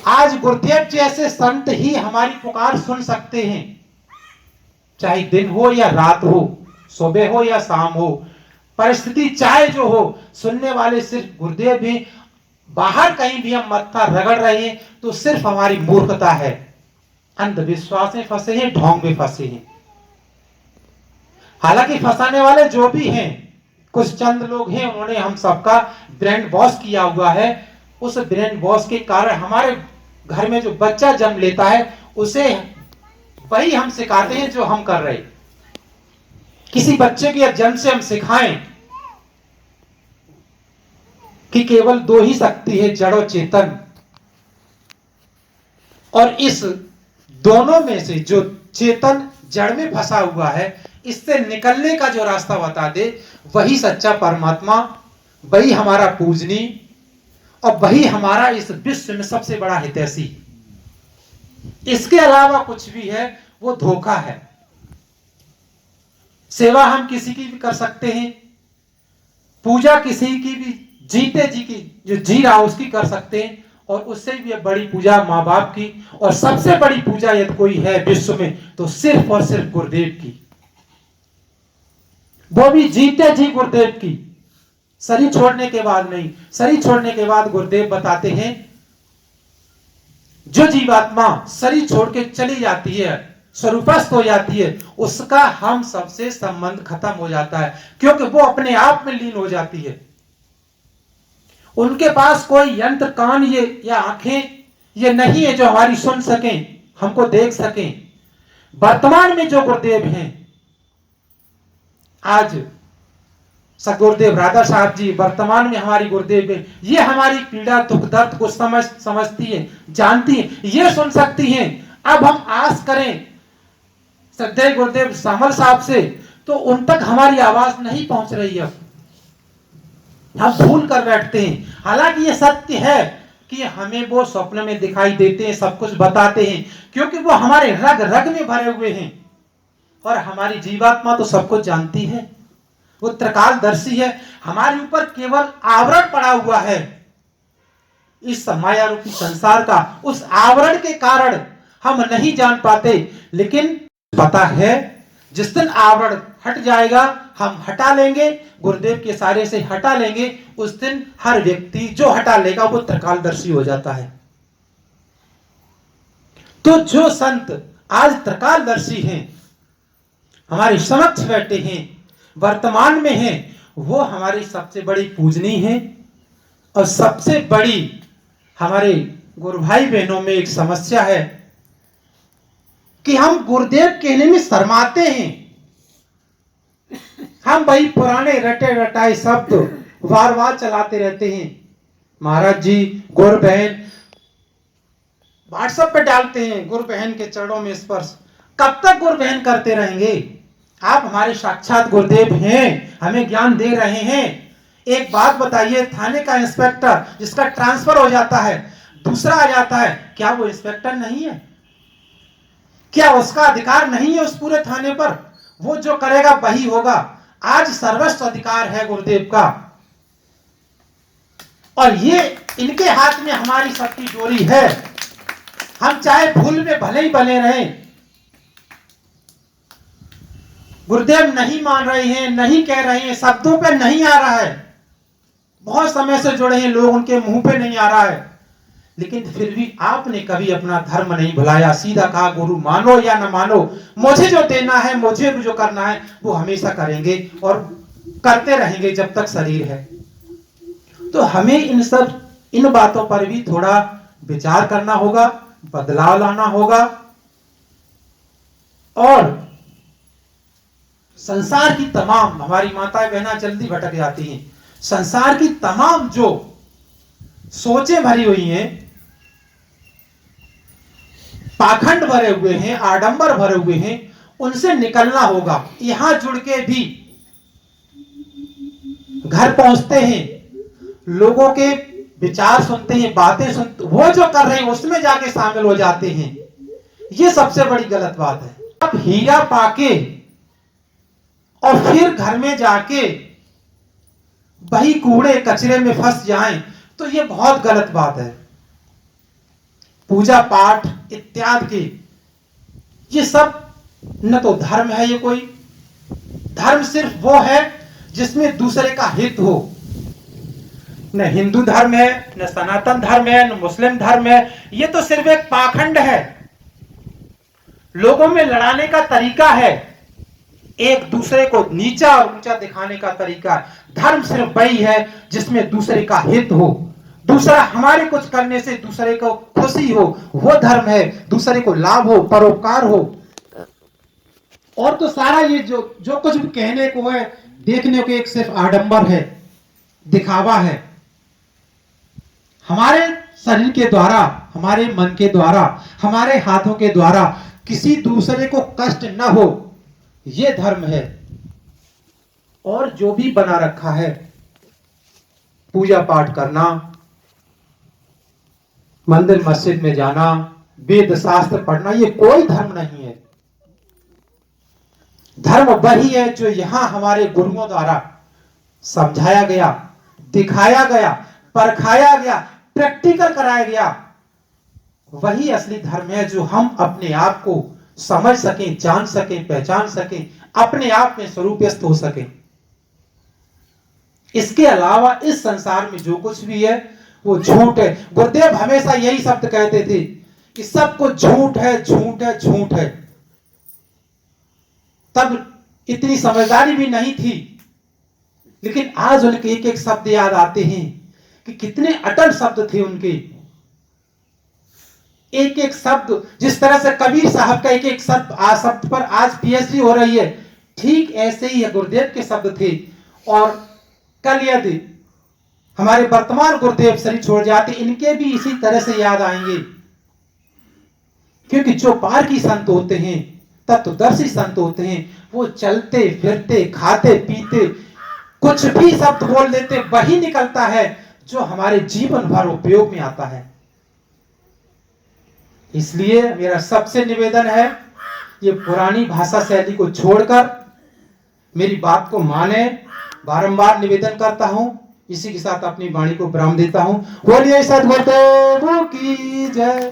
आज गुरुदेव जैसे संत ही हमारी पुकार सुन सकते हैं, चाहे दिन हो या रात हो, सुबह हो या शाम हो, परिस्थिति चाहे जो हो, सुनने वाले सिर्फ गुरुदेव ही। बाहर कहीं भी हम मत्था रगड़ रहे हैं तो सिर्फ हमारी मूर्खता है, अंधविश्वास में फंसे हैं, ढोंग में फंसे हैं। हालांकि फंसाने वाले जो भी हैं, कुछ चंद लोग हैं, उन्होंने हम सबका ब्रेन वॉश किया हुआ है। उस ब्रेन वॉश के कारण हमारे घर में जो बच्चा जन्म लेता है उसे वही हम सिखाते हैं जो हम कर रहे। किसी बच्चे के जन्म से हम सिखाएं कि केवल दो ही शक्ति है, जड़ और चेतन, और इस दोनों में से जो चेतन जड़ में फंसा हुआ है, इससे निकलने का जो रास्ता बता दे वही सच्चा परमात्मा, वही हमारा पूजनी, और वही हमारा इस विश्व में सबसे बड़ा हितैषी। इसके अलावा कुछ भी है वो धोखा है। सेवा हम किसी की भी कर सकते हैं, पूजा किसी की भी जीते जी की जो जी रहा उसकी कर सकते हैं, और उससे भी बड़ी पूजा माँ बाप की, और सबसे बड़ी पूजा यदि कोई है विश्व में तो सिर्फ और सिर्फ गुरुदेव की, वो भी जीते जी गुरुदेव की, शरीर छोड़ने के बाद नहीं। शरीर छोड़ने के बाद गुरुदेव बताते हैं जो जीवात्मा शरीर छोड़ के चली जाती है, स्वरूपस्थ हो जाती है, उसका हम सबसे संबंध खत्म हो जाता है, क्योंकि वो अपने आप में लीन हो जाती है। उनके पास कोई यंत्र, कान ये या आंखें ये नहीं है जो हमारी सुन सकें, हमको देख सकें। वर्तमान में जो गुरुदेव हैं, आज सदगुरुदेव राधा साहब जी वर्तमान में हमारी गुरुदेव है, ये हमारी पीड़ा दुख दर्द को समझती है, जानती है, ये सुन सकती हैं। अब हम आस करें श्रद्धेय गुरुदेव सामल साहब से, तो उन तक हमारी आवाज नहीं पहुंच रही है, हम भूल कर बैठते हैं। हालांकि ये सत्य है कि हमें वो स्वप्न में दिखाई देते हैं, सब कुछ बताते हैं, क्योंकि वो हमारे रग रग में भरे हुए हैं, और हमारी जीवात्मा तो सब कुछ जानती है, वो त्रिकालदर्शी है। हमारे ऊपर केवल आवरण पड़ा हुआ है इस माया रूपी संसार का, उस आवरण के कारण हम नहीं जान पाते। लेकिन पता है जिस दिन आवरण हट जाएगा, हम हटा लेंगे, गुरुदेव के सारे से हटा लेंगे, उस दिन हर व्यक्ति जो हटा लेगा वो त्रिकालदर्शी हो जाता है। तो जो संत आज त्रिकालदर्शी हैं, हमारे समक्ष बैठे हैं, वर्तमान में हैं, वो हमारी सबसे बड़ी पूजनी है। और सबसे बड़ी हमारे गुरु भाई बहनों में एक समस्या है कि हम गुरुदेव कहने में शर्माते हैं। हम वही पुराने रटे रटाए शब्द बार बार चलाते रहते हैं। महाराज जी, गुरु बहन, व्हाट्सएप पे डालते हैं गुरु बहन के चरणों में स्पर्श। कब तक गुरु बहन करते रहेंगे? आप हमारे साक्षात गुरुदेव हैं, हमें ज्ञान दे रहे हैं। एक बात बताइए, थाने का इंस्पेक्टर जिसका ट्रांसफर हो जाता है, दूसरा आ जाता है, क्या वो इंस्पेक्टर नहीं है? क्या उसका अधिकार नहीं है उस पूरे थाने पर? वो जो करेगा वही होगा। आज सर्वस्व अधिकार है गुरुदेव का, और ये इनके हाथ में हमारी सबकी डोरी है। हम चाहे भूल में भले ही बने रहें, गुरुदेव नहीं मान रहे हैं, नहीं कह रहे हैं, शब्दों पे नहीं आ रहा है, बहुत समय से जुड़े हैं लोग, उनके मुंह पे नहीं आ रहा है, लेकिन फिर भी आपने कभी अपना धर्म नहीं भुलाया। सीधा कहा, गुरु मानो या न मानो, मुझे जो देना है, मुझे जो करना है वो हमेशा करेंगे और करते रहेंगे जब तक शरीर है। तो हमें इन बातों पर भी थोड़ा विचार करना होगा, बदलाव लाना होगा, और संसार की तमाम, हमारी माताएं बहना जल्दी भटक जाती हैं, संसार की तमाम जो सोचें भरी हुई हैं, पाखंड भरे हुए हैं, आडंबर भरे हुए हैं, उनसे निकलना होगा। यहां जुड़ के भी घर पहुंचते हैं, लोगों के विचार सुनते हैं, बातें सुनते, वो जो कर रहे हैं उसमें जाके शामिल हो जाते हैं। ये सबसे बड़ी गलत बात है। आप हीरा पाके और फिर घर में जाके वही कूड़े कचरे में फंस जाएं, तो ये बहुत गलत बात है। पूजा पाठ इत्यादि के, ये सब न तो धर्म है। ये कोई धर्म सिर्फ वो है जिसमें दूसरे का हित हो। न हिंदू धर्म है, न सनातन धर्म है, न मुस्लिम धर्म है। ये तो सिर्फ एक पाखंड है, लोगों में लड़ाने का तरीका है, एक दूसरे को नीचा और ऊंचा दिखाने का तरीका है। धर्म सिर्फ वही है जिसमें दूसरे का हित हो, दूसरा हमारे कुछ करने से दूसरे को खुशी हो, वो धर्म है। दूसरे को लाभ हो, परोपकार हो। और तो सारा ये जो कुछ भी कहने को है, देखने को एक सिर्फ आडंबर है, दिखावा है। हमारे शरीर के द्वारा, हमारे मन के द्वारा, हमारे हाथों के द्वारा किसी दूसरे को कष्ट न हो, ये धर्म है। और जो भी बना रखा है, पूजा पाठ करना, मंदिर मस्जिद में जाना, वेद शास्त्र पढ़ना, ये कोई धर्म नहीं है। धर्म वही है जो यहां हमारे गुरुओं द्वारा समझाया गया, दिखाया गया, परखाया गया, प्रैक्टिकल कराया गया। वही असली धर्म है जो हम अपने आप को समझ सकें, जान सकें, पहचान सकें, अपने आप में स्वरूपस्थ हो सकें। इसके अलावा इस संसार में जो कुछ भी है वो झूठ है। गुरुदेव हमेशा यही शब्द कहते थे कि सब कुछ झूठ है, झूठ है, झूठ है। तब इतनी समझदारी भी नहीं थी, लेकिन आज उनके एक एक शब्द याद आते हैं कि कितने अटल शब्द थे उनके। एक एक शब्द, जिस तरह से कबीर साहब का एक एक शब्द पर आज पीएचडी हो रही है, ठीक ऐसे ही गुरुदेव के शब्द थे। और कल यदि हमारे वर्तमान गुरुदेव शरीर छोड़ जाते, इनके भी इसी तरह से याद आएंगे। क्योंकि जो पार की संत होते हैं, तत्वदर्शी संत होते हैं, वो चलते फिरते, खाते पीते, कुछ भी शब्द बोल देते, वही निकलता है जो हमारे जीवन भर उपयोग में आता है। इसलिए मेरा सबसे निवेदन है, ये पुरानी भाषा शैली को छोड़कर मेरी बात को माने। बारंबार निवेदन करता हूं, इसी के साथ अपनी वाणी को विराम देता हूं। बोलिए सद्गुरुदेव की जय।